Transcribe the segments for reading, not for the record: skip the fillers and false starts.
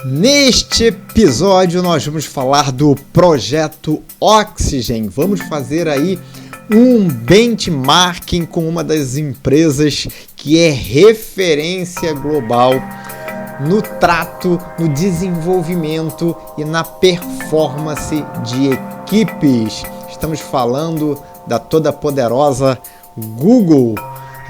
Neste episódio nós vamos falar do projeto Oxygen. Vamos fazer aí um benchmarking com uma das empresas que é referência global no trato, no desenvolvimento e na performance de equipes. Estamos falando da toda poderosa Google,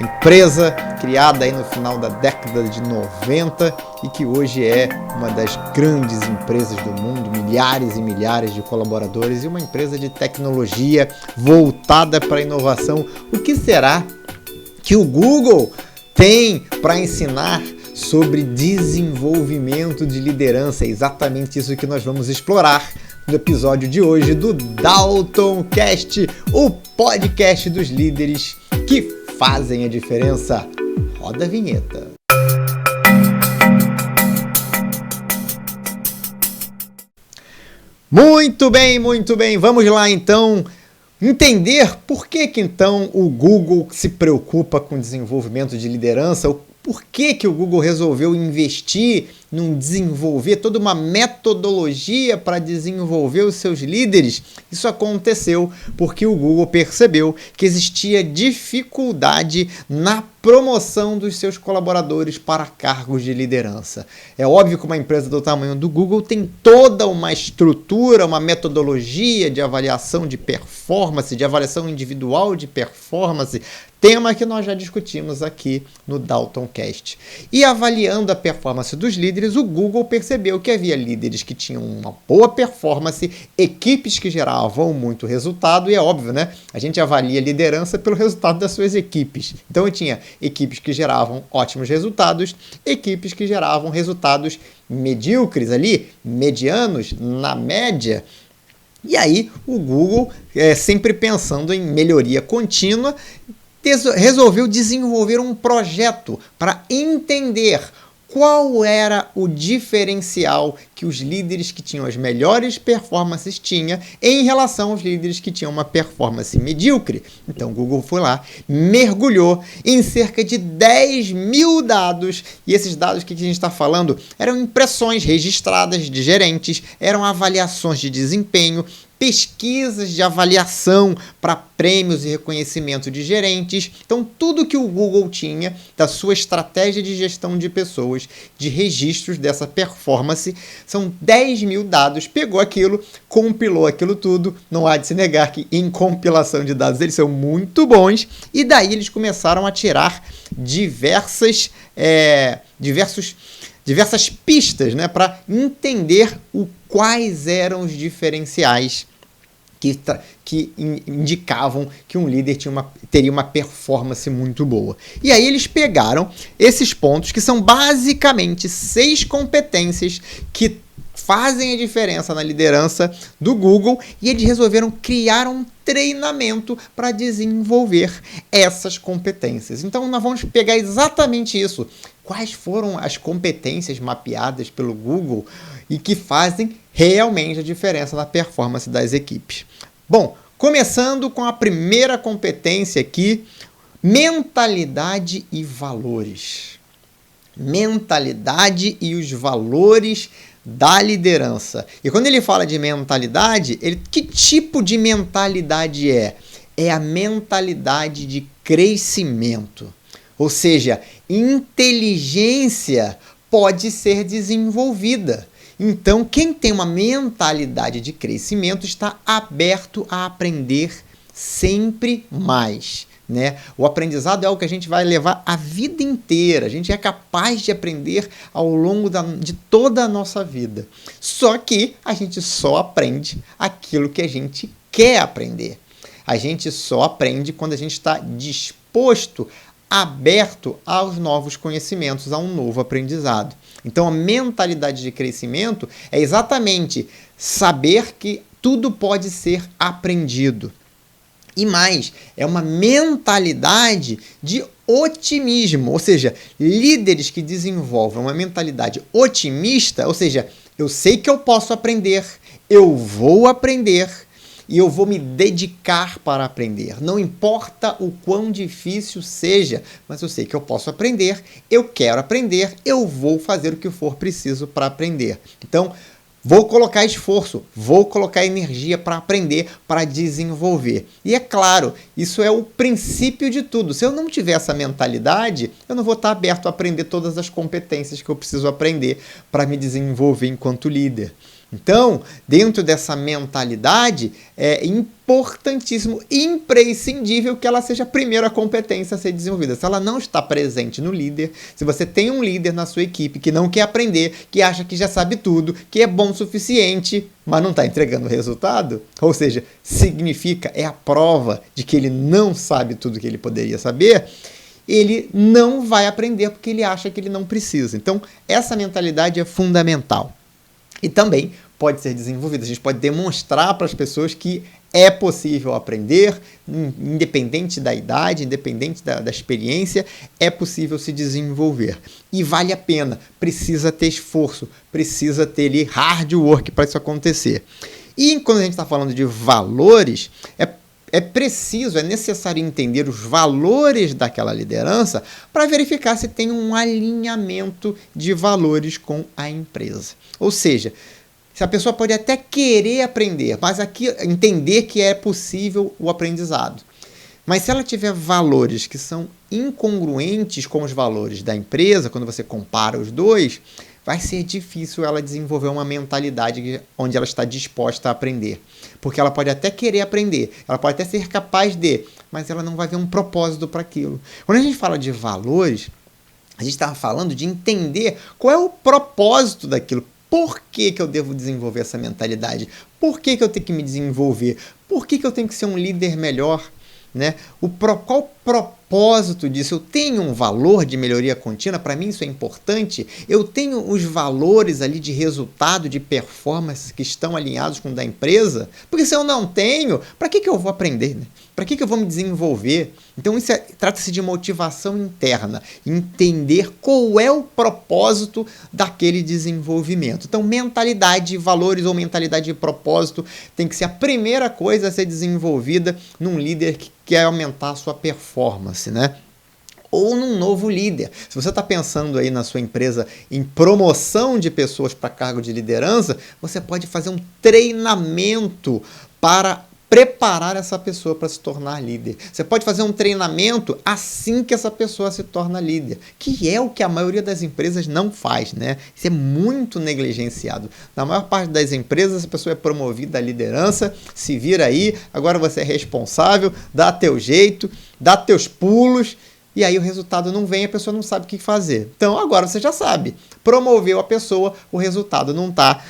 empresa criada aí no final da década de 90 e que hoje é uma das grandes empresas do mundo, milhares e milhares de colaboradores e uma empresa de tecnologia voltada para a inovação. O que será que o Google tem para ensinar sobre desenvolvimento de liderança? É exatamente isso que nós vamos explorar no episódio de hoje do Daltoncast, o podcast dos líderes que fazem a diferença. Roda a vinheta. Muito bem, muito bem. Vamos lá então entender por que então o Google se preocupa com desenvolvimento de liderança. Por que o Google resolveu investir em desenvolver toda uma metodologia para desenvolver os seus líderes? Isso aconteceu porque o Google percebeu que existia dificuldade na promoção dos seus colaboradores para cargos de liderança. É óbvio que uma empresa do tamanho do Google tem toda uma estrutura, uma metodologia de avaliação de performance, de avaliação individual de performance, tema que nós já discutimos aqui no Daltoncast. E avaliando a performance dos líderes, o Google percebeu que havia líderes que tinham uma boa performance, equipes que geravam muito resultado, e é óbvio, né? A gente avalia a liderança pelo resultado das suas equipes. Então eu tinha equipes que geravam ótimos resultados, equipes que geravam resultados medíocres ali, medianos, na média. E aí o Google, sempre pensando em melhoria contínua, resolveu desenvolver um projeto para entender qual era o diferencial que os líderes que tinham as melhores performances tinham em relação aos líderes que tinham uma performance medíocre. Então o Google foi lá, mergulhou em cerca de 10 mil dados, e esses dados que a gente está falando eram impressões registradas de gerentes, eram avaliações de desempenho, pesquisas de avaliação para prêmios e reconhecimento de gerentes. Então, tudo que o Google tinha da sua estratégia de gestão de pessoas, de registros dessa performance, são 10 mil dados. Pegou aquilo, compilou aquilo tudo. Não há de se negar que em compilação de dados eles são muito bons. E daí eles começaram a tirar diversas pistas, né, para entender quais eram os diferenciais que indicavam que um líder teria uma performance muito boa. E aí eles pegaram esses pontos, que são basicamente 6 competências que fazem a diferença na liderança do Google, e eles resolveram criar um treinamento para desenvolver essas competências. Então nós vamos pegar exatamente isso. Quais foram as competências mapeadas pelo Google e que fazem realmente a diferença na performance das equipes? Bom, começando com a primeira competência aqui, mentalidade e valores. Mentalidade e os valores da liderança. E quando ele fala de mentalidade, que tipo de mentalidade é? É a mentalidade de crescimento. Ou seja, inteligência pode ser desenvolvida. Então, quem tem uma mentalidade de crescimento está aberto a aprender sempre mais, né? O aprendizado é algo que a gente vai levar a vida inteira. A gente é capaz de aprender ao longo de toda a nossa vida. Só que a gente só aprende aquilo que a gente quer aprender. A gente só aprende quando a gente está disposto, aberto aos novos conhecimentos, a um novo aprendizado. Então, a mentalidade de crescimento é exatamente saber que tudo pode ser aprendido. E mais, é uma mentalidade de otimismo, ou seja, líderes que desenvolvem uma mentalidade otimista, ou seja, eu sei que eu posso aprender, eu vou aprender, e eu vou me dedicar para aprender. Não importa o quão difícil seja, mas eu sei que eu posso aprender, eu quero aprender, eu vou fazer o que for preciso para aprender. Então, vou colocar esforço, vou colocar energia para aprender, para desenvolver. E é claro, isso é o princípio de tudo. Se eu não tiver essa mentalidade, eu não vou estar aberto a aprender todas as competências que eu preciso aprender para me desenvolver enquanto líder. Então, dentro dessa mentalidade, é importantíssimo, imprescindível que ela seja a primeira competência a ser desenvolvida. Se ela não está presente no líder, se você tem um líder na sua equipe que não quer aprender, que acha que já sabe tudo, que é bom o suficiente, mas não está entregando resultado, ou seja, significa, é a prova de que ele não sabe tudo que ele poderia saber, ele não vai aprender porque ele acha que ele não precisa. Então, essa mentalidade é fundamental. E também pode ser desenvolvida. A gente pode demonstrar para as pessoas que é possível aprender, independente da idade, independente da experiência, é possível se desenvolver. E vale a pena, precisa ter esforço, precisa ter ali hard work para isso acontecer. E quando a gente está falando de valores, é necessário entender os valores daquela liderança para verificar se tem um alinhamento de valores com a empresa. Ou seja, se a pessoa pode até querer aprender, mas aqui entender que é possível o aprendizado. Mas se ela tiver valores que são incongruentes com os valores da empresa, quando você compara os dois, vai ser difícil ela desenvolver uma mentalidade onde ela está disposta a aprender. Porque ela pode até querer aprender, ela pode até ser capaz de, mas ela não vai ver um propósito para aquilo. Quando a gente fala de valores, a gente estava falando de entender qual é o propósito daquilo. Por que eu devo desenvolver essa mentalidade? Por que eu tenho que me desenvolver? Por que eu tenho que ser um líder melhor? Né? Qual o propósito disso? Eu tenho um valor de melhoria contínua, para mim isso é importante. Eu tenho os valores ali de resultado, de performance que estão alinhados com o da empresa, porque se eu não tenho, para que eu vou aprender? Né? Para que eu vou me desenvolver? Então isso trata-se de motivação interna, entender qual é o propósito daquele desenvolvimento. Então mentalidade, valores ou mentalidade de propósito tem que ser a primeira coisa a ser desenvolvida num líder que quer aumentar a sua performance, né? Ou num novo líder. Se você está pensando aí na sua empresa em promoção de pessoas para cargo de liderança, você pode fazer um treinamento para preparar essa pessoa para se tornar líder. Você pode fazer um treinamento assim que essa pessoa se torna líder, que é o que a maioria das empresas não faz, né? Isso é muito negligenciado. Na maior parte das empresas, essa pessoa é promovida à liderança, se vira aí, agora você é responsável, dá teu jeito, dá teus pulos, e aí o resultado não vem, a pessoa não sabe o que fazer. Então agora você já sabe, promoveu a pessoa, o resultado não está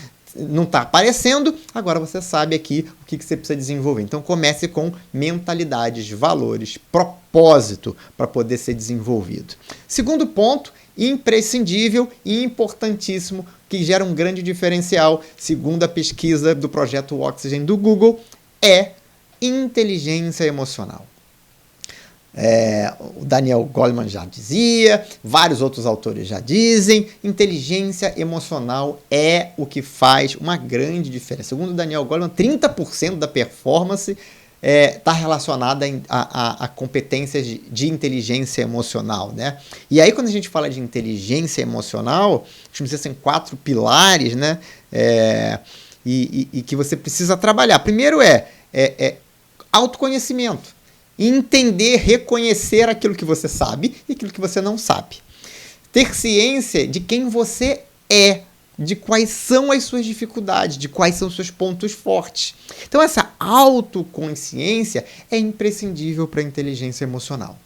aparecendo, agora você sabe aqui o que você precisa desenvolver. Então comece com mentalidades, valores, propósito para poder ser desenvolvido. Segundo ponto, imprescindível e importantíssimo, que gera um grande diferencial, segundo a pesquisa do projeto Oxygen do Google, é inteligência emocional. O Daniel Goleman já dizia, vários outros autores já dizem, inteligência emocional é o que faz uma grande diferença. Segundo o Daniel Goleman, 30% da performance está relacionada a competências de inteligência emocional, né? E aí, quando a gente fala de inteligência emocional, são 4 pilares, né? E que você precisa trabalhar. Primeiro autoconhecimento. Entender, reconhecer aquilo que você sabe e aquilo que você não sabe. Ter ciência de quem você é, de quais são as suas dificuldades, de quais são os seus pontos fortes. Então essa autoconsciência é imprescindível para a inteligência emocional.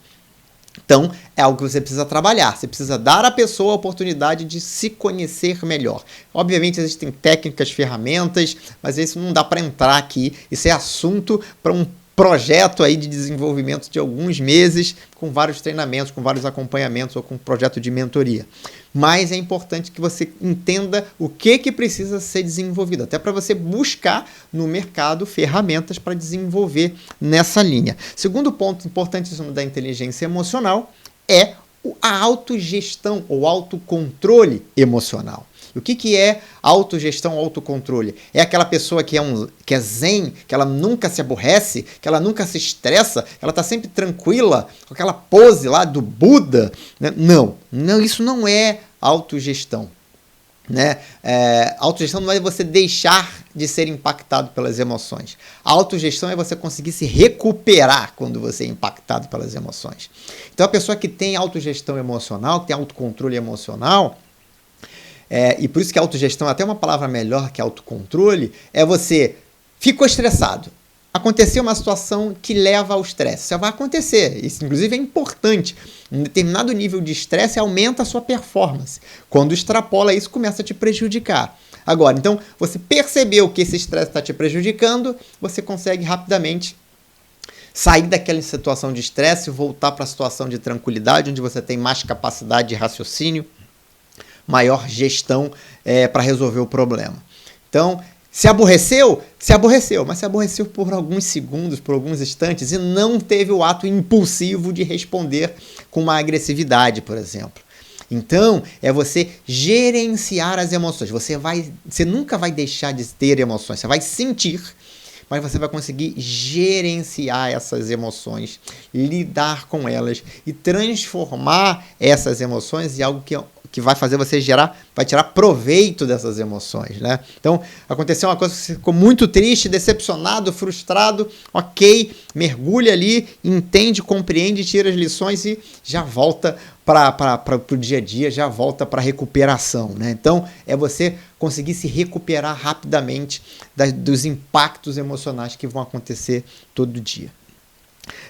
Então, é algo que você precisa trabalhar. Você precisa dar à pessoa a oportunidade de se conhecer melhor. Obviamente, existem técnicas, ferramentas, mas isso não dá para entrar aqui. Isso é assunto para um projeto aí de desenvolvimento de alguns meses, com vários treinamentos, com vários acompanhamentos ou com um projeto de mentoria. Mas é importante que você entenda o que precisa ser desenvolvido, até para você buscar no mercado ferramentas para desenvolver nessa linha. Segundo ponto importantíssimo da inteligência emocional é a autogestão ou autocontrole emocional. O que é autogestão, autocontrole? É aquela pessoa que é zen, que ela nunca se aborrece, que ela nunca se estressa, ela está sempre tranquila, com aquela pose lá do Buda, né? Não, isso não é autogestão. Né? Autogestão não é você deixar de ser impactado pelas emoções. A autogestão é você conseguir se recuperar quando você é impactado pelas emoções. Então a pessoa que tem autogestão emocional, que tem autocontrole emocional, e por isso que autogestão é até uma palavra melhor que autocontrole, é você ficou estressado. Aconteceu uma situação que leva ao estresse. Isso vai acontecer. Isso, inclusive, é importante. Um determinado nível de estresse aumenta a sua performance. Quando extrapola isso, começa a te prejudicar. Agora, então, você percebeu que esse estresse está te prejudicando, você consegue rapidamente sair daquela situação de estresse e voltar para a situação de tranquilidade, onde você tem mais capacidade de raciocínio, maior gestão para resolver o problema. Então, se aborreceu, mas se aborreceu por alguns segundos, por alguns instantes, e não teve o ato impulsivo de responder com uma agressividade, por exemplo. Então, é você gerenciar as emoções. Você nunca vai deixar de ter emoções, você vai sentir, mas você vai conseguir gerenciar essas emoções, lidar com elas e transformar essas emoções em algo que vai fazer você vai tirar proveito dessas emoções, né? Então, aconteceu uma coisa que você ficou muito triste, decepcionado, frustrado, ok, mergulha ali, entende, compreende, tira as lições e já volta para o dia a dia, já volta para a recuperação, né? Então, é você conseguir se recuperar rapidamente dos impactos emocionais que vão acontecer todo dia.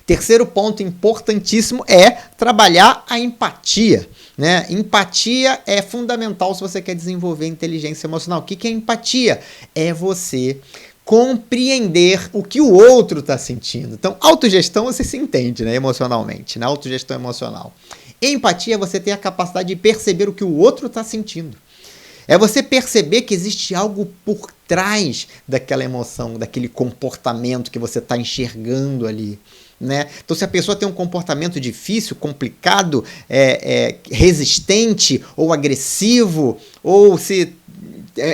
Terceiro ponto importantíssimo é trabalhar a empatia, né? Empatia é fundamental se você quer desenvolver inteligência emocional. O que é empatia? É você compreender o que o outro está sentindo. Então, autogestão você se entende, né, emocionalmente, né? Autogestão emocional. Empatia é você ter a capacidade de perceber o que o outro está sentindo. É você perceber que existe algo por trás daquela emoção, daquele comportamento que você está enxergando ali. Né? Então, se a pessoa tem um comportamento difícil, complicado, resistente ou agressivo, ou se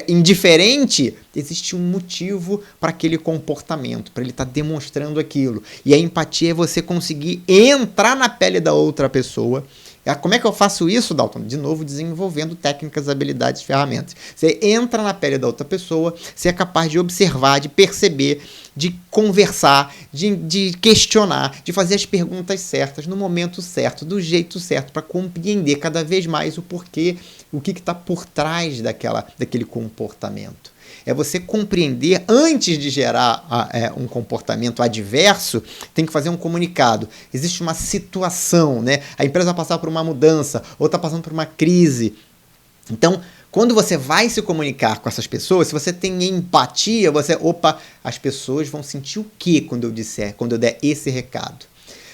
indiferente, existe um motivo para aquele comportamento, para ele estar demonstrando aquilo. E a empatia é você conseguir entrar na pele da outra pessoa. Como é que eu faço isso, Dalton? De novo, desenvolvendo técnicas, habilidades, ferramentas. Você entra na pele da outra pessoa, você é capaz de observar, de perceber, de conversar, de questionar, de fazer as perguntas certas, no momento certo, do jeito certo, para compreender cada vez mais o porquê, o que está por trás daquele comportamento. É você compreender, antes de gerar um comportamento adverso, tem que fazer um comunicado. Existe uma situação, né? A empresa vai passar por uma mudança, ou está passando por uma crise. Então, quando você vai se comunicar com essas pessoas, se você tem empatia, as pessoas vão sentir o quê quando eu der esse recado?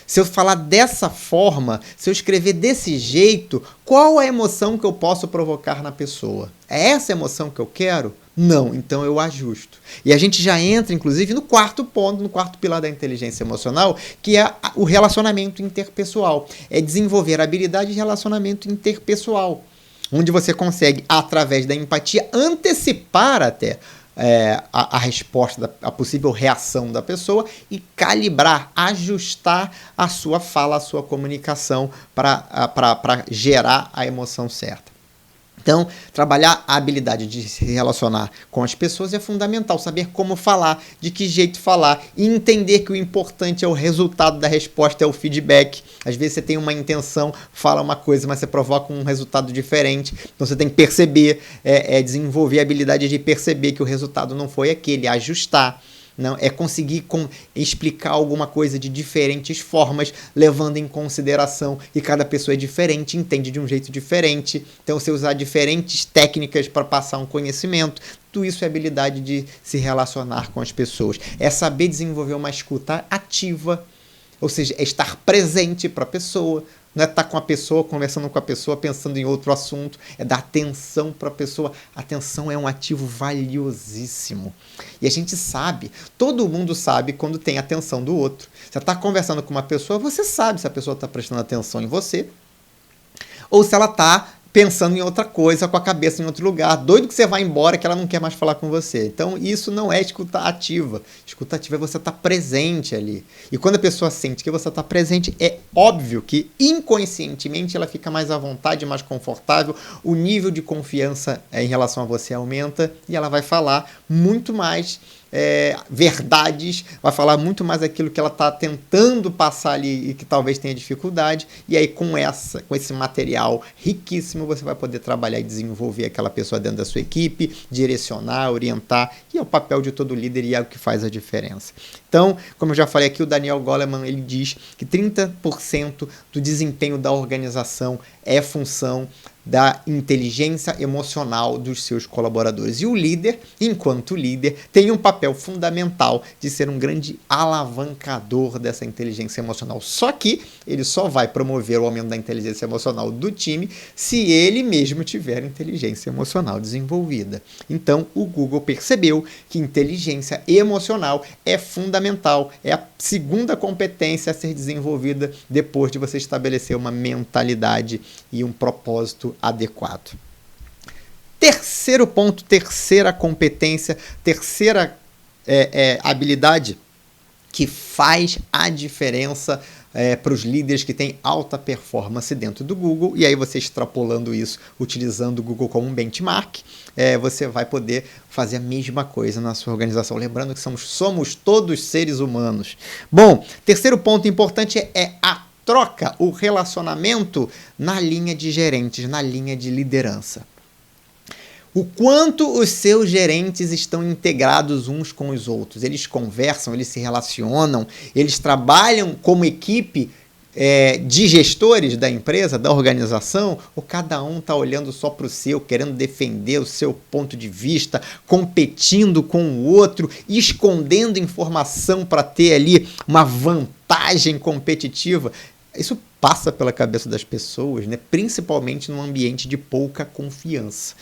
Se eu falar dessa forma, se eu escrever desse jeito, qual a emoção que eu posso provocar na pessoa? É essa emoção que eu quero? Não, então eu ajusto. E a gente já entra, inclusive, no quarto ponto, no quarto pilar da inteligência emocional, que é o relacionamento interpessoal. É desenvolver a habilidade de relacionamento interpessoal, onde você consegue, através da empatia, antecipar até a resposta, a possível reação da pessoa e calibrar, ajustar a sua fala, a sua comunicação para gerar a emoção certa. Então, trabalhar a habilidade de se relacionar com as pessoas é fundamental. Saber como falar, de que jeito falar e entender que o importante é o resultado da resposta, é o feedback. Às vezes você tem uma intenção, fala uma coisa, mas você provoca um resultado diferente. Então você tem que perceber, desenvolver a habilidade de perceber que o resultado não foi aquele, ajustar. Não, é conseguir explicar alguma coisa de diferentes formas, levando em consideração que cada pessoa é diferente, entende de um jeito diferente. Então, você usar diferentes técnicas para passar um conhecimento. Tudo isso é habilidade de se relacionar com as pessoas. É saber desenvolver uma escuta ativa, ou seja, é estar presente para a pessoa. Não é estar com a pessoa, conversando com a pessoa, pensando em outro assunto. É dar atenção para a pessoa. Atenção é um ativo valiosíssimo. E a gente sabe, todo mundo sabe quando tem atenção do outro. Você está conversando com uma pessoa, você sabe se a pessoa está prestando atenção em você ou se ela está pensando em outra coisa, com a cabeça em outro lugar, doido que você vai embora, que ela não quer mais falar com você. Então, isso não é escuta ativa. Escuta ativa é você estar presente ali. E quando a pessoa sente que você está presente, é óbvio que inconscientemente ela fica mais à vontade, mais confortável, o nível de confiança em relação a você aumenta e ela vai falar muito mais verdades, vai falar muito mais aquilo que ela está tentando passar ali e que talvez tenha dificuldade, e aí com esse material riquíssimo você vai poder trabalhar e desenvolver aquela pessoa dentro da sua equipe, direcionar, orientar, e é o papel de todo líder e é o que faz a diferença. Então, como eu já falei aqui, o Daniel Goleman, ele diz que 30% do desempenho da organização é função da inteligência emocional dos seus colaboradores. E o líder, enquanto líder, tem um papel fundamental de ser um grande alavancador dessa inteligência emocional. Só que ele só vai promover o aumento da inteligência emocional do time se ele mesmo tiver inteligência emocional desenvolvida. Então, o Google percebeu que inteligência emocional é fundamental, é a segunda competência a ser desenvolvida depois de você estabelecer uma mentalidade e um propósito adequado. Terceiro ponto, terceira competência, terceira habilidade que faz a diferença para os líderes que têm alta performance dentro do Google, e aí você extrapolando isso, utilizando o Google como um benchmark, você vai poder fazer a mesma coisa na sua organização. Lembrando que somos todos seres humanos. Bom, terceiro ponto importante é a troca, o relacionamento na linha de gerentes, na linha de liderança. O quanto os seus gerentes estão integrados uns com os outros. Eles conversam, eles se relacionam, eles trabalham como equipe de gestores da empresa, da organização, ou cada um está olhando só para o seu, querendo defender o seu ponto de vista, competindo com o outro, escondendo informação para ter ali uma vantagem competitiva. Isso passa pela cabeça das pessoas, né? Principalmente num ambiente de pouca confiança.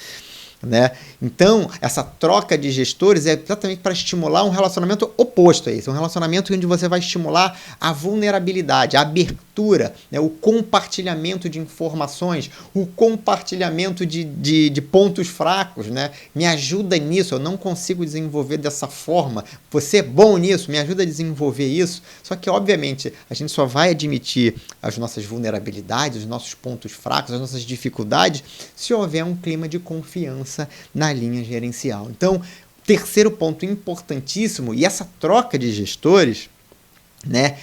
Né? Então, essa troca de gestores é exatamente para estimular um relacionamento oposto a isso, um relacionamento onde você vai estimular a vulnerabilidade, a abertura, né? O compartilhamento de informações, o compartilhamento de pontos fracos, né? Me ajuda nisso, eu não consigo desenvolver dessa forma, você é bom nisso, me ajuda a desenvolver isso. Só que, obviamente, a gente só vai admitir as nossas vulnerabilidades, os nossos pontos fracos, as nossas dificuldades, se houver um clima de confiança na linha gerencial. Então, terceiro ponto importantíssimo, e essa troca de gestores, né,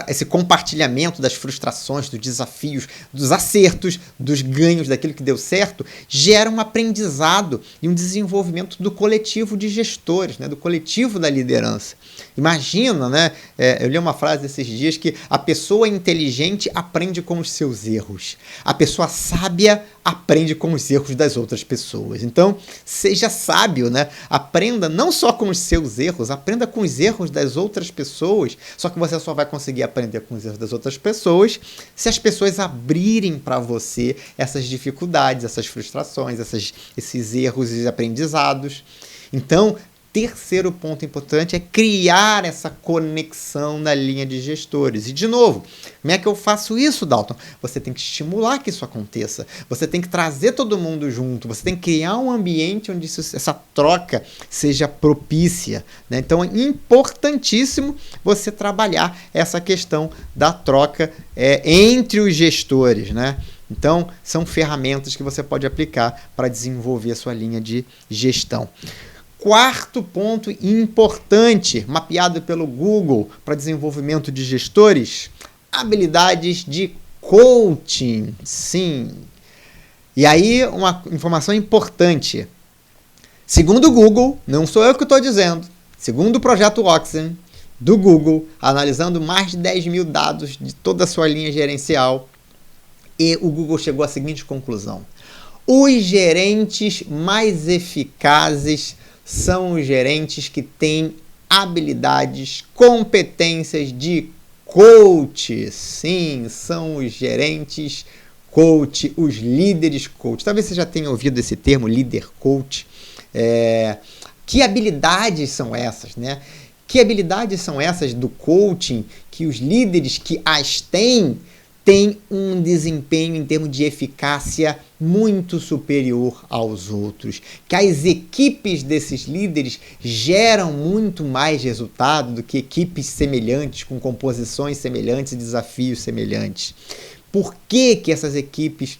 esse compartilhamento das frustrações, dos desafios, dos acertos, dos ganhos, daquilo que deu certo, gera um aprendizado e um desenvolvimento do coletivo de gestores, né, do coletivo da liderança. Imagina, né, eu li uma frase esses dias que a pessoa inteligente aprende com os seus erros. A pessoa sábia aprende com os erros das outras pessoas. Então, seja sábio, né? Aprenda não só com os seus erros, aprenda com os erros das outras pessoas. Só que você só vai conseguir aprender com os erros das outras pessoas se as pessoas abrirem para você essas dificuldades, essas frustrações, esses erros e aprendizados. Então, terceiro ponto importante é criar essa conexão na linha de gestores. E, de novo, como é que eu faço isso, Dalton? Você tem que estimular que isso aconteça. Você tem que trazer todo mundo junto. Você tem que criar um ambiente onde essa troca seja propícia, né? Então, é importantíssimo você trabalhar essa questão da troca entre os gestores, né? Então, são ferramentas que você pode aplicar para desenvolver a sua linha de gestão. Quarto ponto importante, mapeado pelo Google para desenvolvimento de gestores, habilidades de coaching. Sim. E aí, uma informação importante. Segundo o Google, não sou eu que estou dizendo, segundo o projeto Oxen do Google, analisando mais de 10 mil dados de toda a sua linha gerencial, e o Google chegou à seguinte conclusão: os gerentes mais eficazes são os gerentes que têm habilidades, competências de coach. Sim, são os gerentes coach, os líderes coach. Talvez você já tenha ouvido esse termo, líder coach. Que habilidades são essas, né? Que habilidades são essas do coaching que os líderes que as têm tem um desempenho em termos de eficácia muito superior aos outros, que as equipes desses líderes geram muito mais resultado do que equipes semelhantes, com composições semelhantes e desafios semelhantes. Por que essas equipes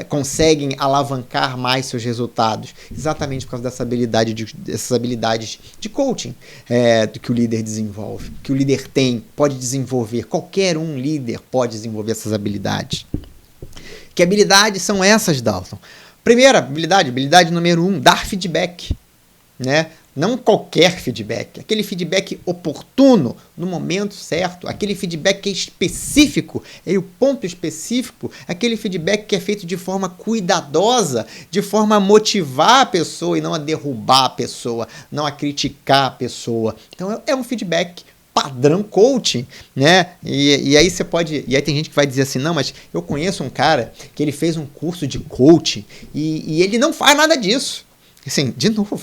conseguem alavancar mais seus resultados? Exatamente por causa dessas habilidades de coaching do que o líder desenvolve, que o líder tem, pode desenvolver. Qualquer um líder pode desenvolver essas habilidades. Que habilidades são essas, Dalton? Primeira habilidade número 1, dar feedback, né? Não qualquer feedback, aquele feedback oportuno, no momento certo, aquele feedback que é específico, é o ponto específico, aquele feedback que é feito de forma cuidadosa, de forma a motivar a pessoa e não a derrubar a pessoa, não a criticar a pessoa. Então é um feedback padrão coaching, né? E aí você pode... E aí tem gente que vai dizer assim, não, mas eu conheço um cara que ele fez um curso de coaching e ele não faz nada disso. Assim, de novo,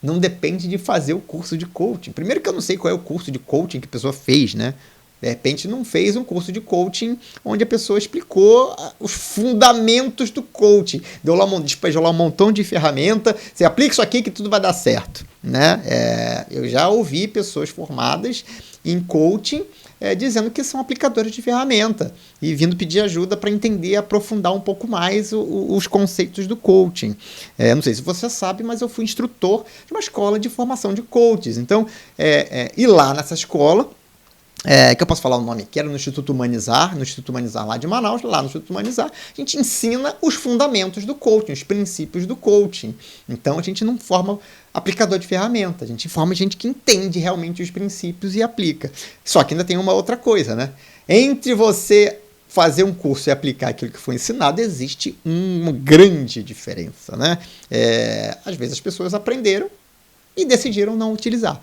não depende de fazer o curso de coaching. Primeiro que eu não sei qual é o curso de coaching que a pessoa fez, né? De repente não fez um curso de coaching onde a pessoa explicou os fundamentos do coaching. Despejou lá um montão de ferramenta. Você aplica isso aqui que tudo vai dar certo, né? Eu já ouvi pessoas formadas em coaching dizendo que são aplicadores de ferramenta e vindo pedir ajuda para entender, aprofundar um pouco mais os conceitos do coaching. Não sei se você sabe, mas eu fui instrutor de uma escola de formação de coaches. Então, ir lá nessa escola, que eu posso falar o nome aqui, era no Instituto Humanizar lá de Manaus. Lá no Instituto Humanizar, a gente ensina os fundamentos do coaching, os princípios do coaching. Então, a gente não forma aplicador de ferramenta, a gente forma gente que entende realmente os princípios e aplica. Só que ainda tem uma outra coisa, né? Entre você fazer um curso e aplicar aquilo que foi ensinado, existe uma grande diferença, né? Às vezes as pessoas aprenderam e decidiram não utilizar.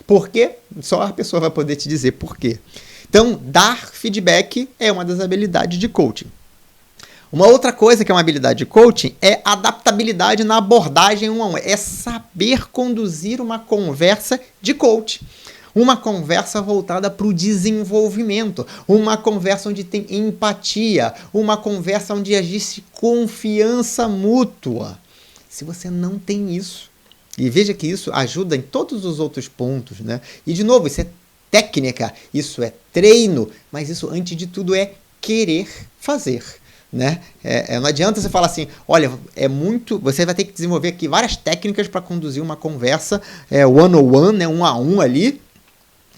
Por quê? Só a pessoa vai poder te dizer por quê. Então, dar feedback é uma das habilidades de coaching. Uma outra coisa que é uma habilidade de coaching é adaptabilidade na abordagem 1-a-1. É saber conduzir uma conversa de coaching. Uma conversa voltada para o desenvolvimento. Uma conversa onde tem empatia. Uma conversa onde existe confiança mútua. Se você não tem isso, e veja que isso ajuda em todos os outros pontos, né? E, de novo, isso é técnica, isso é treino, mas isso, antes de tudo, é querer fazer, né? Não adianta você falar assim, olha, você vai ter que desenvolver aqui várias técnicas para conduzir uma conversa one-on-one, né? 1-a-1 ali,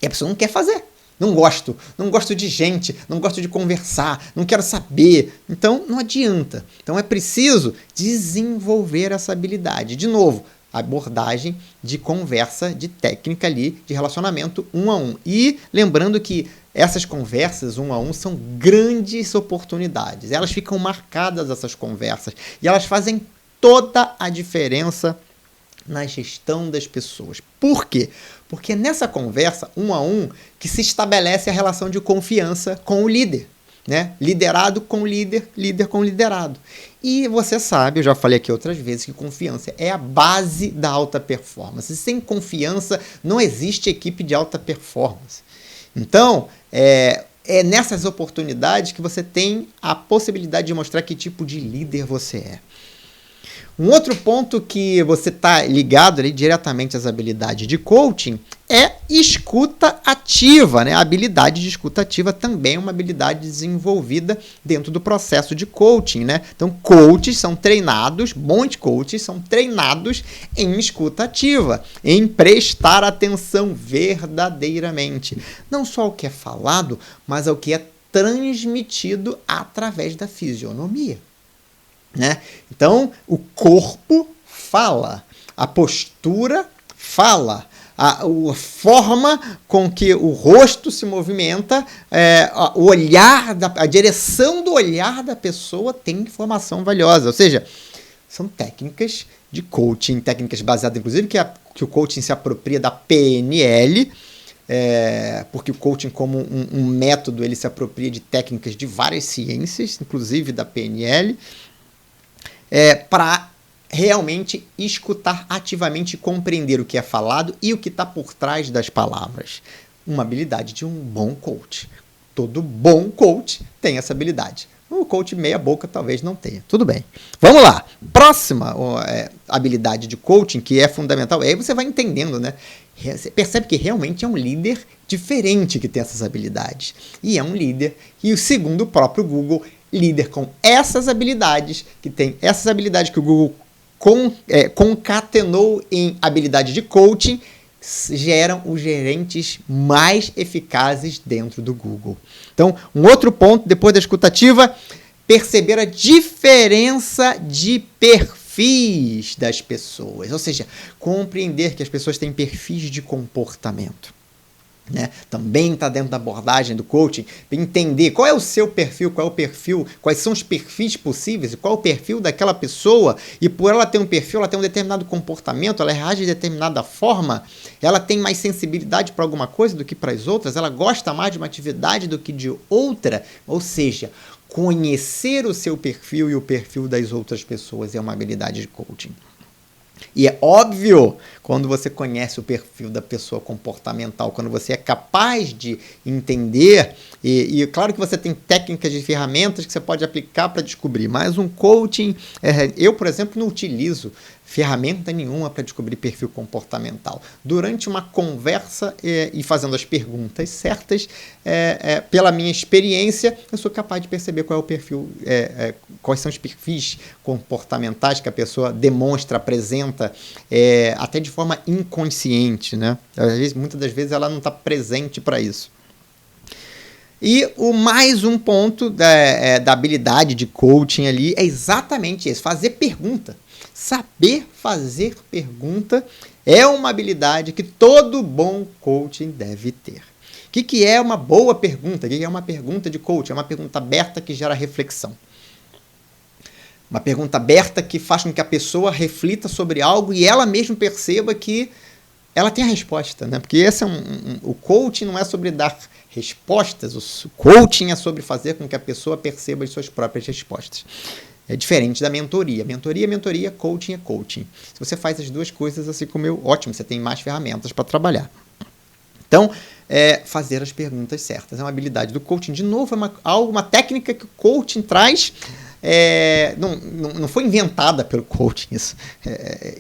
e a pessoa não quer fazer. Não gosto de gente, não gosto de conversar, não quero saber. Então, não adianta. Então, é preciso desenvolver essa habilidade. De novo, abordagem de conversa, de técnica ali, de relacionamento 1-a-1. E lembrando que essas conversas 1-a-1 são grandes oportunidades. Elas ficam marcadas, essas conversas, e elas fazem toda a diferença na gestão das pessoas. Por quê? Porque é nessa conversa 1-a-1 que se estabelece a relação de confiança com o líder, né? Liderado com líder, líder com liderado. E você sabe, eu já falei aqui outras vezes, que confiança é a base da alta performance. Sem confiança não existe equipe de alta performance. Então, é nessas oportunidades que você tem a possibilidade de mostrar que tipo de líder você é. Um outro ponto que você está ligado ali diretamente às habilidades de coaching é escuta ativa, né? A habilidade de escuta ativa também é uma habilidade desenvolvida dentro do processo de coaching, né? Então, coaches são treinados, bons coaches são treinados em escuta ativa, em prestar atenção verdadeiramente. Não só ao que é falado, mas ao que é transmitido através da fisionomia, né? Então, o corpo fala, a postura fala, a forma com que o rosto se movimenta, o olhar, a direção do olhar da pessoa tem informação valiosa. Ou seja, são técnicas de coaching, técnicas baseadas, inclusive, que o coaching se apropria da PNL, porque o coaching, como um método, ele se apropria de técnicas de várias ciências, inclusive da PNL, para realmente escutar ativamente e compreender o que é falado e o que está por trás das palavras. Uma habilidade de um bom coach. Todo bom coach tem essa habilidade. O coach meia boca talvez não tenha. Tudo bem. Vamos lá. Próxima habilidade de coaching, que é fundamental. Aí você vai entendendo, né? Você percebe que realmente é um líder diferente que tem essas habilidades. E é um líder, e segundo o próprio Google, líder com essas habilidades, que tem essas habilidades que o Google concatenou em habilidade de coaching, geram os gerentes mais eficazes dentro do Google. Então, um outro ponto, depois da escutativa, perceber a diferença de perfis das pessoas. Ou seja, compreender que as pessoas têm perfis de comportamento. Né? Também está dentro da abordagem do coaching, entender qual é o seu perfil, quais são os perfis possíveis, qual é o perfil daquela pessoa, e por ela ter um perfil, ela tem um determinado comportamento, ela reage de determinada forma, ela tem mais sensibilidade para alguma coisa do que para as outras, ela gosta mais de uma atividade do que de outra, ou seja, conhecer o seu perfil e o perfil das outras pessoas é uma habilidade de coaching. E é óbvio, quando você conhece o perfil da pessoa comportamental, quando você é capaz de entender, e claro que você tem técnicas e ferramentas que você pode aplicar para descobrir, mas um coaching, eu, por exemplo, não utilizo ferramenta nenhuma para descobrir perfil comportamental. Durante uma conversa e fazendo as perguntas certas, pela minha experiência, eu sou capaz de perceber qual é o perfil, quais são os perfis comportamentais que a pessoa demonstra, apresenta, até de forma inconsciente, né? Muitas das vezes ela não está presente para isso. E mais um ponto da habilidade de coaching ali é exatamente esse, fazer pergunta. Saber fazer pergunta é uma habilidade que todo bom coaching deve ter. O que é uma boa pergunta? O que é uma pergunta de coaching? É uma pergunta aberta que gera reflexão. Uma pergunta aberta que faz com que a pessoa reflita sobre algo e ela mesma perceba que ela tem a resposta, né? Porque esse o coaching não é sobre dar respostas, o coaching é sobre fazer com que a pessoa perceba as suas próprias respostas. É diferente da mentoria. Mentoria é mentoria, coaching é coaching. Se você faz as duas coisas assim como eu, ótimo, você tem mais ferramentas para trabalhar. Então, fazer as perguntas certas é uma habilidade do coaching. De novo, é uma técnica que o coaching traz. Não foi inventada pelo coaching isso.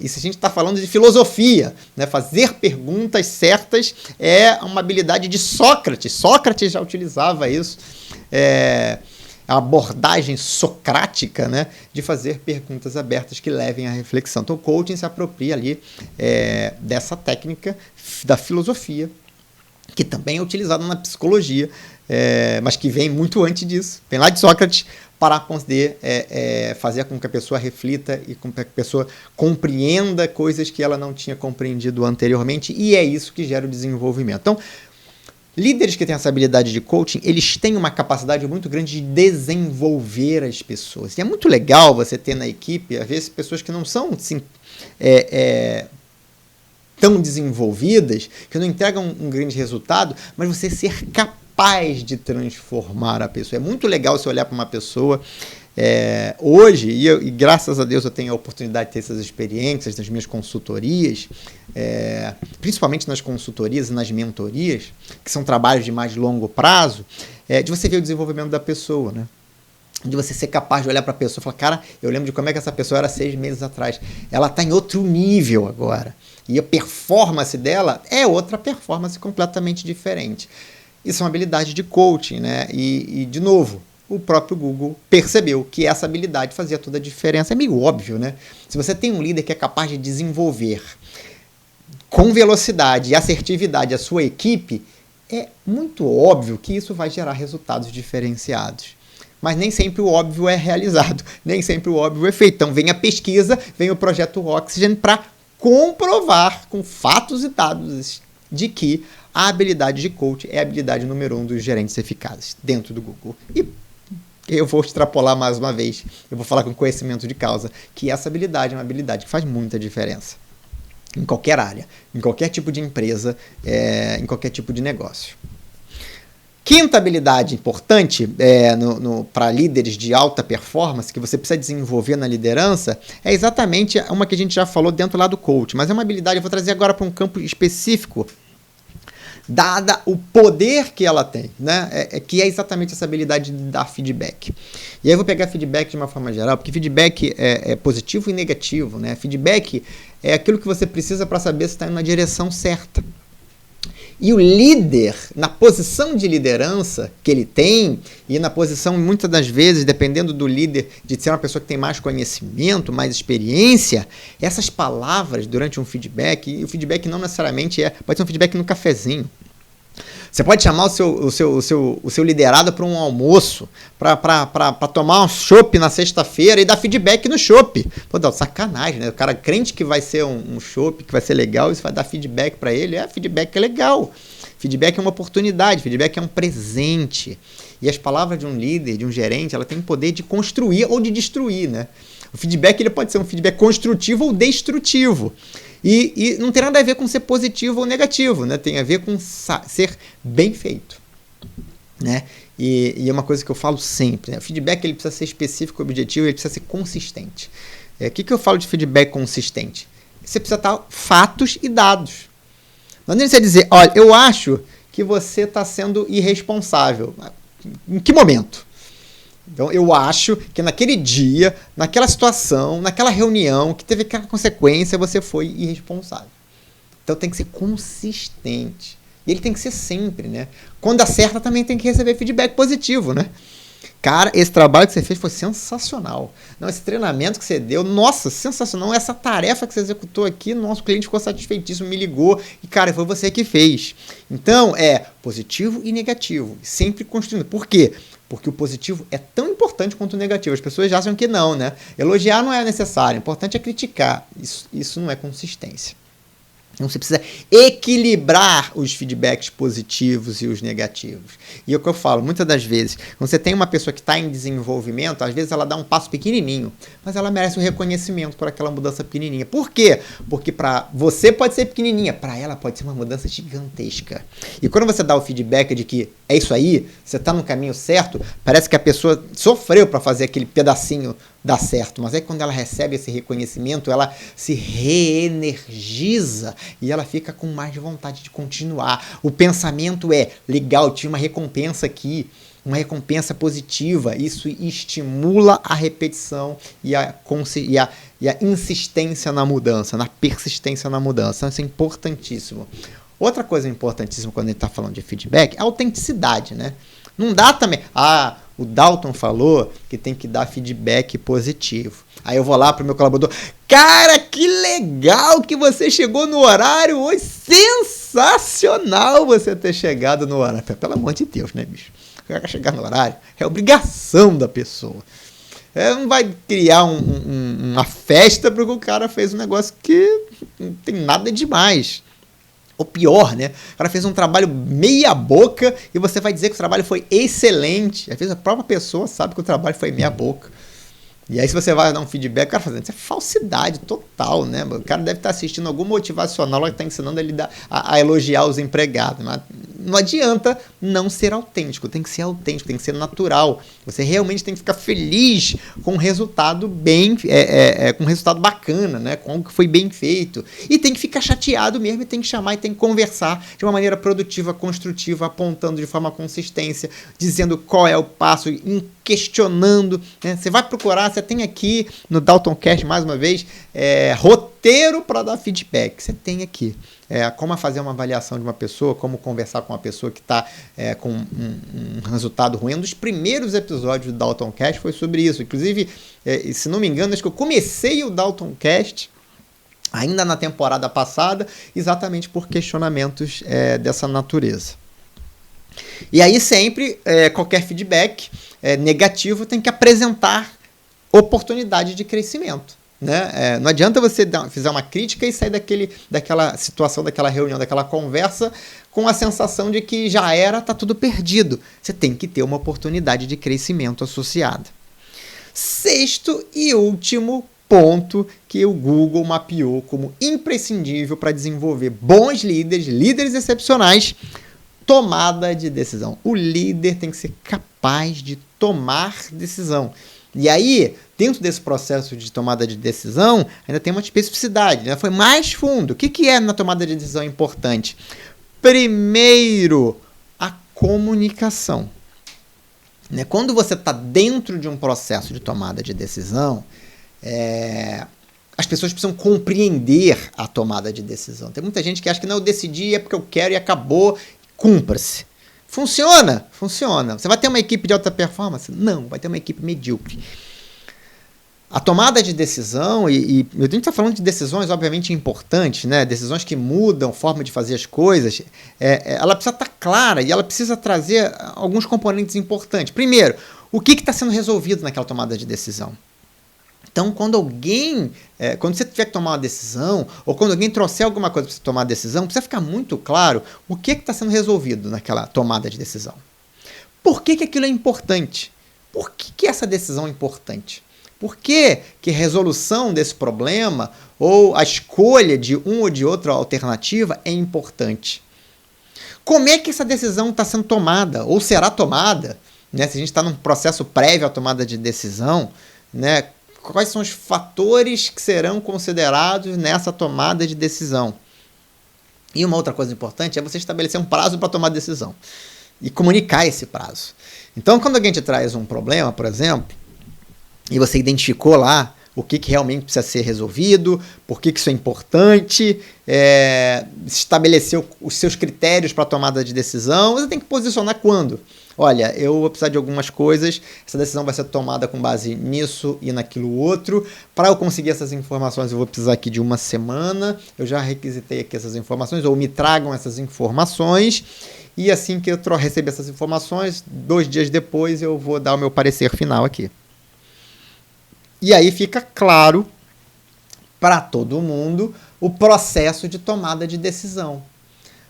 Isso a gente está falando de filosofia, né? Fazer perguntas certas é uma habilidade de Sócrates. Sócrates já utilizava isso. A abordagem socrática, né, de fazer perguntas abertas que levem à reflexão. Então, o coaching se apropria ali dessa técnica da filosofia, que também é utilizada na psicologia, mas que vem muito antes disso, vem lá de Sócrates, para poder fazer com que a pessoa reflita e com que a pessoa compreenda coisas que ela não tinha compreendido anteriormente, e é isso que gera o desenvolvimento. Então, líderes que têm essa habilidade de coaching, eles têm uma capacidade muito grande de desenvolver as pessoas. E é muito legal você ter na equipe, às vezes, pessoas que não são assim, tão desenvolvidas, que não entregam um grande resultado, mas você ser capaz de transformar a pessoa. É muito legal você olhar para uma pessoa hoje, e graças a Deus eu tenho a oportunidade de ter essas experiências nas minhas consultorias, principalmente nas consultorias e nas mentorias, que são trabalhos de mais longo prazo, de você ver o desenvolvimento da pessoa, né? De você ser capaz de olhar para a pessoa e falar, cara, eu lembro de como é que essa pessoa era 6 meses atrás. Ela está em outro nível agora. E a performance dela é outra performance completamente diferente. Isso é uma habilidade de coaching, né? E de novo, o próprio Google percebeu que essa habilidade fazia toda a diferença. É meio óbvio, né? Se você tem um líder que é capaz de desenvolver com velocidade e assertividade a sua equipe, é muito óbvio que isso vai gerar resultados diferenciados. Mas nem sempre o óbvio é realizado, nem sempre o óbvio é feito. Então vem a pesquisa, vem o projeto Oxygen para comprovar com fatos e dados de que a habilidade de coach é a habilidade número 1 dos gerentes eficazes dentro do Google. E eu vou extrapolar mais uma vez, eu vou falar com conhecimento de causa, que essa habilidade é uma habilidade que faz muita diferença. Em qualquer área, em qualquer tipo de empresa, em qualquer tipo de negócio. Quinta habilidade importante para líderes de alta performance, que você precisa desenvolver na liderança, é exatamente uma que a gente já falou dentro lá do coach, mas é uma habilidade, eu vou trazer agora para um campo específico dada o poder que ela tem, né? Que é exatamente essa habilidade de dar feedback. E aí eu vou pegar feedback de uma forma geral, porque feedback é positivo e negativo, né? Feedback é aquilo que você precisa para saber se está indo na direção certa. E o líder, na posição de liderança que ele tem, e na posição, muitas das vezes, dependendo do líder, de ser uma pessoa que tem mais conhecimento, mais experiência, essas palavras durante um feedback, e o feedback não necessariamente pode ser um feedback no cafezinho. Você pode chamar o seu liderado para um almoço, para tomar um chopp na sexta-feira e dar feedback no chopp. Pô, dá sacanagem, né? O cara crente que vai ser um chopp, que vai ser legal, e você vai dar feedback para ele. Feedback é legal. Feedback é uma oportunidade, feedback é um presente. E as palavras de um líder, de um gerente, ela tem o poder de construir ou de destruir, né? O feedback ele pode ser um feedback construtivo ou destrutivo. E não tem nada a ver com ser positivo ou negativo, né? Tem a ver com ser bem feito, né? E é uma coisa que eu falo sempre, né? O feedback ele precisa ser específico, objetivo, ele precisa ser consistente. O que eu falo de feedback consistente? Você precisa estar fatos e dados. Não adianta você dizer, olha, eu acho que você está sendo irresponsável. Em que momento? Então, eu acho que naquele dia, naquela situação, naquela reunião, que teve aquela consequência, você foi irresponsável. Então, tem que ser consistente. E ele tem que ser sempre, né? Quando acerta, também tem que receber feedback positivo, né? Cara, esse trabalho que você fez foi sensacional. Não, esse treinamento que você deu, nossa, sensacional. Essa tarefa que você executou aqui, nosso cliente ficou satisfeitíssimo, me ligou e, cara, foi você que fez. Então, é positivo e negativo, sempre construindo. Por quê? Porque o positivo é tão importante quanto o negativo. As pessoas já acham que não, né? Elogiar não é necessário, o importante é criticar. Isso não é consistência. Então você precisa equilibrar os feedbacks positivos e os negativos. E é o que eu falo, muitas das vezes, quando você tem uma pessoa que está em desenvolvimento, às vezes ela dá um passo pequenininho, mas ela merece um reconhecimento por aquela mudança pequenininha. Por quê? Porque para você pode ser pequenininha, para ela pode ser uma mudança gigantesca. E quando você dá o feedback de que é isso aí, você está no caminho certo, parece que a pessoa sofreu para fazer aquele pedacinho dar certo, mas aí quando ela recebe esse reconhecimento, ela se reenergiza e ela fica com mais vontade de continuar. O pensamento é, legal, tinha uma recompensa aqui, uma recompensa positiva, isso estimula a repetição e a insistência na mudança, na persistência na mudança. Isso é importantíssimo. Outra coisa importantíssima quando a gente está falando de feedback é a autenticidade, né? Não dá também... o Dalton falou que tem que dar feedback positivo. Aí eu vou lá pro meu colaborador. Cara, que legal que você chegou no horário hoje. Sensacional você ter chegado no horário. Pelo amor de Deus, né, bicho? Chegar no horário é obrigação da pessoa. Não vai criar uma festa porque o cara fez um negócio que não tem nada demais. Ou pior, né? O cara fez um trabalho meia boca e você vai dizer que o trabalho foi excelente. Às vezes a própria pessoa sabe que o trabalho foi meia boca. E aí se você vai dar um feedback, o cara fazendo, isso é falsidade total, né? O cara deve estar assistindo algum motivacional que está ensinando ele a elogiar os empregados. Mas não adianta não ser autêntico, tem que ser autêntico, tem que ser natural. Você realmente tem que ficar feliz com um resultado com um resultado bacana, né? Com algo que foi bem feito. E tem que ficar chateado mesmo, e tem que chamar e tem que conversar de uma maneira produtiva, construtiva, apontando de forma consistência, dizendo qual é o passo, questionando, né? Você vai procurar, você tem aqui no Dalton Cast, mais uma vez, roteiro para dar feedback. Você tem aqui. Como fazer uma avaliação de uma pessoa, como conversar com uma pessoa que está com um resultado ruim. Um dos primeiros episódios do Dalton Cast foi sobre isso. Inclusive, se não me engano, acho que eu comecei o Dalton Cast ainda na temporada passada, exatamente por questionamentos dessa natureza. E aí sempre, qualquer feedback negativo tem que apresentar oportunidade de crescimento. Né? Não adianta você fazer uma crítica e sair daquela situação, daquela reunião, daquela conversa com a sensação de que já está tudo perdido. Você tem que ter uma oportunidade de crescimento associada. Sexto e último ponto que o Google mapeou como imprescindível para desenvolver bons líderes excepcionais, tomada de decisão. O líder tem que ser capaz de tomar decisão. E aí, dentro desse processo de tomada de decisão, ainda tem uma especificidade, né? Foi mais fundo. O que é na tomada de decisão importante? Primeiro, a comunicação. Né? Quando você está dentro de um processo de tomada de decisão, as pessoas precisam compreender a tomada de decisão. Tem muita gente que acha que não, eu decidi, é porque eu quero e acabou, cumpra-se. Funciona? Funciona. Você vai ter uma equipe de alta performance? Não, vai ter uma equipe medíocre. A tomada de decisão, e a gente está falando de decisões obviamente importantes, né? Decisões que mudam a forma de fazer as coisas, ela precisa estar clara e ela precisa trazer alguns componentes importantes. Primeiro, o que está sendo resolvido naquela tomada de decisão? Então, quando você tiver que tomar uma decisão, ou quando alguém trouxer alguma coisa para você tomar a decisão, precisa ficar muito claro o que está sendo resolvido naquela tomada de decisão. Por que aquilo é importante? Por que essa decisão é importante? Por que a resolução desse problema, ou a escolha de um ou de outra alternativa é importante? Como é que essa decisão está sendo tomada, ou será tomada? Né? Se a gente está num processo prévio à tomada de decisão, né? Quais são os fatores que serão considerados nessa tomada de decisão? E uma outra coisa importante é você estabelecer um prazo para tomar decisão e comunicar esse prazo. Então, quando alguém te traz um problema, por exemplo, e você identificou lá o que realmente precisa ser resolvido, por que isso é importante, estabeleceu os seus critérios para a tomada de decisão, você tem que posicionar quando. Olha, eu vou precisar de algumas coisas, essa decisão vai ser tomada com base nisso e naquilo outro. Para eu conseguir essas informações, eu vou precisar aqui de uma semana, eu já requisitei aqui essas informações, ou me tragam essas informações, e assim que eu receber essas informações, 2 dias depois eu vou dar o meu parecer final aqui. E aí fica claro para todo mundo o processo de tomada de decisão.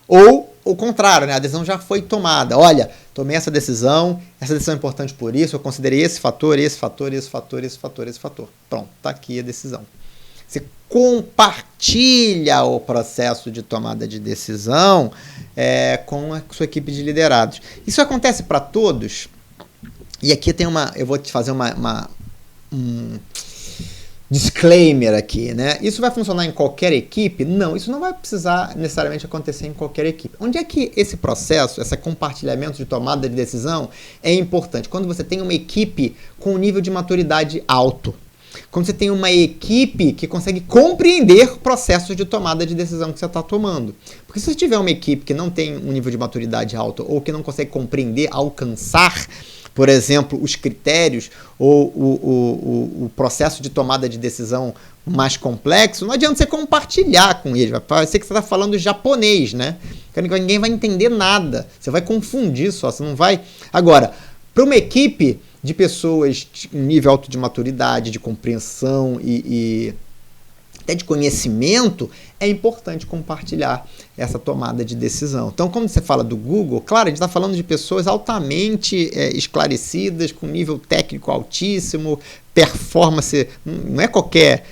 Ou o contrário, né? A decisão já foi tomada. Olha, tomei essa decisão é importante por isso, eu considerei esse fator, esse fator, esse fator, esse fator, esse fator. Pronto, está aqui a decisão. Você compartilha o processo de tomada de decisão com a sua equipe de liderados. Isso acontece para todos. E aqui eu vou te fazer um disclaimer aqui, né? Isso vai funcionar em qualquer equipe? Não, isso não vai precisar necessariamente acontecer em qualquer equipe. Onde é que esse processo, esse compartilhamento de tomada de decisão é importante? Quando você tem uma equipe com um nível de maturidade alto. Quando você tem uma equipe que consegue compreender processos de tomada de decisão que você está tomando. Porque se você tiver uma equipe que não tem um nível de maturidade alto ou que não consegue compreender, alcançar, por exemplo, os critérios ou o processo de tomada de decisão mais complexo, não adianta você compartilhar com ele. Vai parecer que você está falando japonês, né? Ninguém vai entender nada. Você vai confundir só, você não vai... Agora, para uma equipe de pessoas de nível alto de maturidade, de compreensão e até de conhecimento, é importante compartilhar essa tomada de decisão. Então, quando você fala do Google, claro, a gente está falando de pessoas altamente esclarecidas, com nível técnico altíssimo, performance, não é qualquer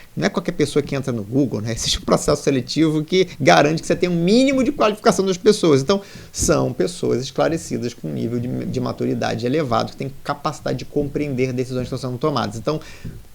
pessoa que entra no Google, né? Existe um processo seletivo que garante que você tem um mínimo de qualificação das pessoas. Então, são pessoas esclarecidas com nível de maturidade elevado, que têm capacidade de compreender decisões que estão sendo tomadas. Então,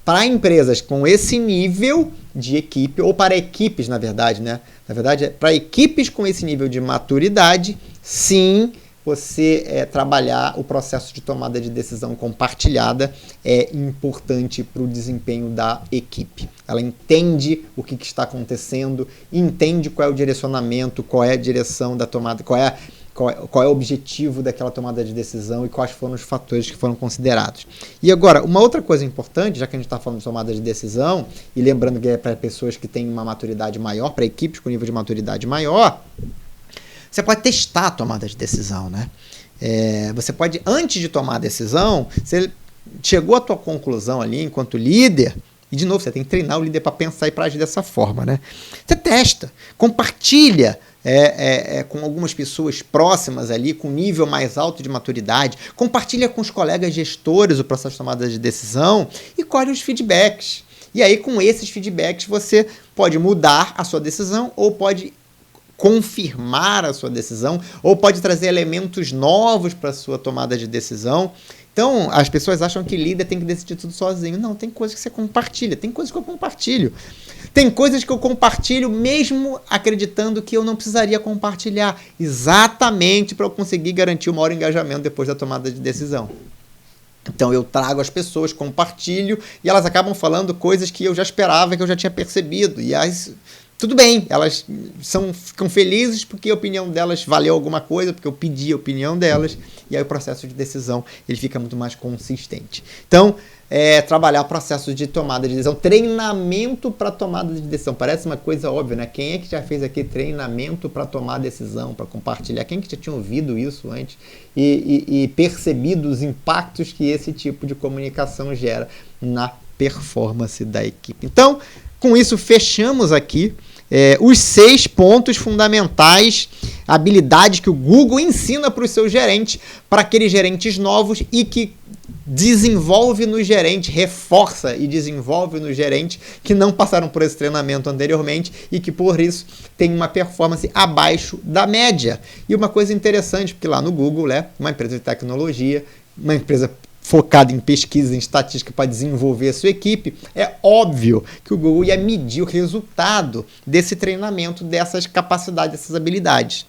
para empresas com esse nível de equipe, ou para equipes, na verdade, né? Na verdade, para equipes com esse nível de maturidade, sim, você trabalhar o processo de tomada de decisão compartilhada é importante para o desempenho da equipe. Ela entende o que está acontecendo, entende qual é o direcionamento, qual é a direção da tomada, qual é o objetivo daquela tomada de decisão e quais foram os fatores que foram considerados. E agora, uma outra coisa importante, já que a gente está falando de tomada de decisão, e lembrando que é para pessoas que têm uma maturidade maior, para equipes com nível de maturidade maior, você pode testar a tomada de decisão, né? Você pode, antes de tomar a decisão, você chegou à tua conclusão ali enquanto líder, e de novo, você tem que treinar o líder para pensar e para agir dessa forma, né? Você testa, compartilha com algumas pessoas próximas ali, com nível mais alto de maturidade, compartilha com os colegas gestores o processo de tomada de decisão e colhe os feedbacks. E aí, com esses feedbacks, você pode mudar a sua decisão ou pode confirmar a sua decisão, ou pode trazer elementos novos para a sua tomada de decisão. Então, as pessoas acham que líder tem que decidir tudo sozinho. Não, tem coisas que você compartilha, tem coisas que eu compartilho. Tem coisas que eu compartilho mesmo acreditando que eu não precisaria compartilhar, exatamente para eu conseguir garantir o maior engajamento depois da tomada de decisão. Então eu trago as pessoas, compartilho e elas acabam falando coisas que eu já esperava, que eu já tinha percebido. E tudo bem, elas ficam felizes porque a opinião delas valeu alguma coisa, porque eu pedi a opinião delas, e aí o processo de decisão ele fica muito mais consistente. Então, trabalhar o processo de tomada de decisão, treinamento para tomada de decisão. Parece uma coisa óbvia, né? Quem é que já fez aqui treinamento para tomar decisão, para compartilhar? Quem que já tinha ouvido isso antes e percebido os impactos que esse tipo de comunicação gera na performance da equipe? Então, com isso, fechamos aqui os 6 pontos fundamentais, habilidades que o Google ensina para os seus gerentes, para aqueles gerentes novos e que desenvolve no gerente, reforça e desenvolve no gerente que não passaram por esse treinamento anteriormente e que por isso tem uma performance abaixo da média. E uma coisa interessante, porque lá no Google, uma empresa de tecnologia, uma empresa focada em pesquisa, em estatística para desenvolver a sua equipe, é óbvio que o Google ia medir o resultado desse treinamento, dessas capacidades, dessas habilidades.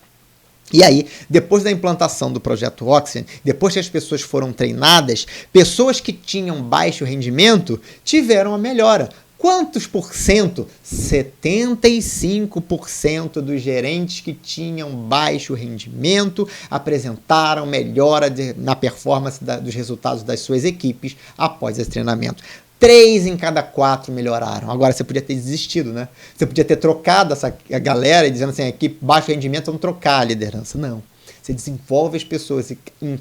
E aí, depois da implantação do projeto Oxygen, depois que as pessoas foram treinadas, pessoas que tinham baixo rendimento tiveram a melhora. Quantos por cento? 75% dos gerentes que tinham baixo rendimento apresentaram melhora na performance dos resultados das suas equipes após esse treinamento. 3 em cada 4 melhoraram. Agora, você podia ter desistido, né? Você podia ter trocado a galera e dizendo assim, aqui baixo rendimento, vamos trocar a liderança. Não. Você desenvolve as pessoas e em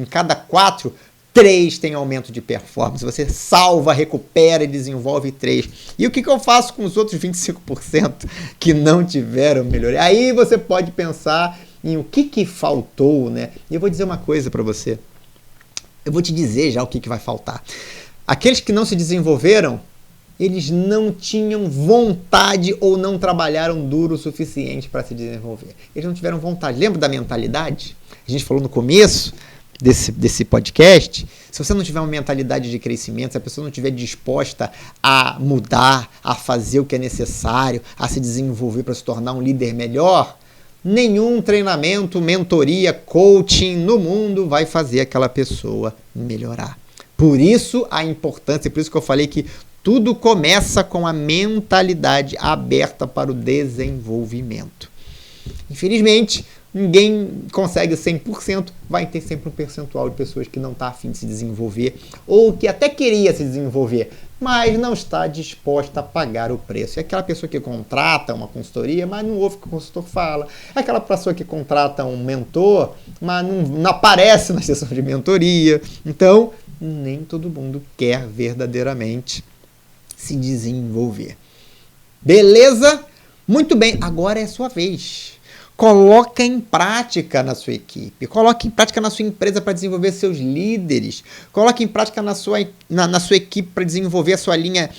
cada 4, 3 tem aumento de performance. Você salva, recupera e desenvolve 3. E o que eu faço com os outros 25% que não tiveram melhoria? Aí você pode pensar em o que faltou, né? E eu vou dizer uma coisa para você. Eu vou te dizer já o que vai faltar. Aqueles que não se desenvolveram, eles não tinham vontade ou não trabalharam duro o suficiente para se desenvolver. Eles não tiveram vontade. Lembra da mentalidade? A gente falou no começo desse podcast. Se você não tiver uma mentalidade de crescimento, se a pessoa não estiver disposta a mudar, a fazer o que é necessário, a se desenvolver para se tornar um líder melhor, nenhum treinamento, mentoria, coaching no mundo vai fazer aquela pessoa melhorar. Por isso a importância, por isso que eu falei que tudo começa com a mentalidade aberta para o desenvolvimento. Infelizmente, ninguém consegue 100%, vai ter sempre um percentual de pessoas que não está a fim de se desenvolver ou que até queria se desenvolver, mas não está disposta a pagar o preço. É aquela pessoa que contrata uma consultoria, mas não ouve o que o consultor fala. É aquela pessoa que contrata um mentor, mas não aparece na sessão de mentoria. Então, nem todo mundo quer verdadeiramente se desenvolver. Beleza? Muito bem, agora é a sua vez. Coloca em prática na sua equipe, coloque em prática na sua empresa para desenvolver seus líderes, coloque em prática na sua equipe para desenvolver a sua linha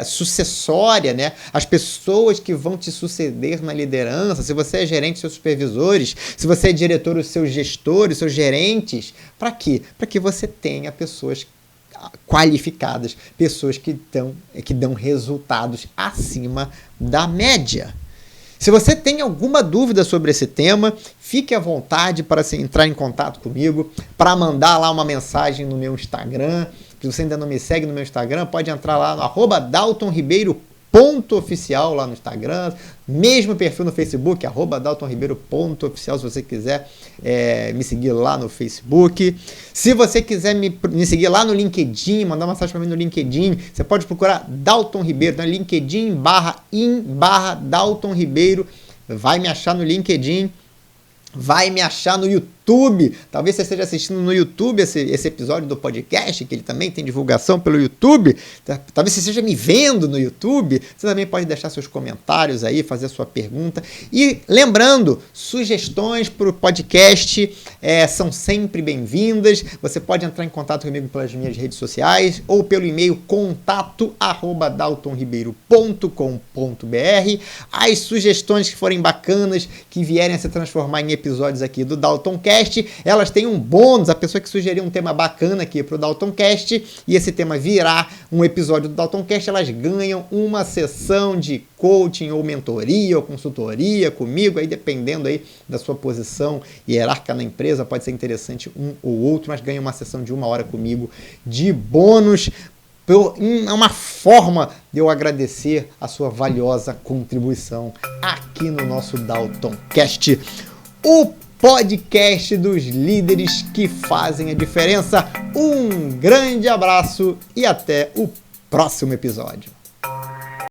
sucessória, né? As pessoas que vão te suceder na liderança, se você é gerente, seus supervisores, se você é diretor, os seus gestores, seus gerentes. Para quê? Para que você tenha pessoas qualificadas, pessoas que dão resultados acima da média. Se você tem alguma dúvida sobre esse tema, fique à vontade para entrar em contato comigo, para mandar lá uma mensagem no meu Instagram. Se você ainda não me segue no meu Instagram, pode entrar lá no @daltonribeiro.oficial lá no Instagram, mesmo perfil no Facebook, @daltonribeiro.oficial, se você quiser me seguir lá no Facebook. Se você quiser me seguir lá no LinkedIn, mandar uma mensagem para mim no LinkedIn, você pode procurar Dalton Ribeiro, né? LinkedIn/Dalton Ribeiro, vai me achar no LinkedIn. Vai me achar no YouTube. Talvez você esteja assistindo no YouTube esse episódio do podcast, que ele também tem divulgação pelo YouTube. Talvez você esteja me vendo no YouTube. Você também pode deixar seus comentários aí, fazer a sua pergunta. E lembrando, sugestões para o podcast são sempre bem-vindas. Você pode entrar em contato comigo pelas minhas redes sociais ou pelo e-mail contato@daltonribeiro.com.br. As sugestões que forem bacanas, que vierem a se transformar em episódios aqui do Daltoncast, Daltoncast, elas têm um bônus, a pessoa que sugeriu um tema bacana aqui pro Daltoncast, e esse tema virar um episódio do Daltoncast, elas ganham uma sessão de coaching ou mentoria ou consultoria comigo, aí dependendo aí da sua posição hierárquica na empresa, pode ser interessante um ou outro, mas ganha uma sessão de 1 hora comigo de bônus. É uma forma de eu agradecer a sua valiosa contribuição aqui no nosso Daltoncast, o podcast dos líderes que fazem a diferença. Um grande abraço e até o próximo episódio.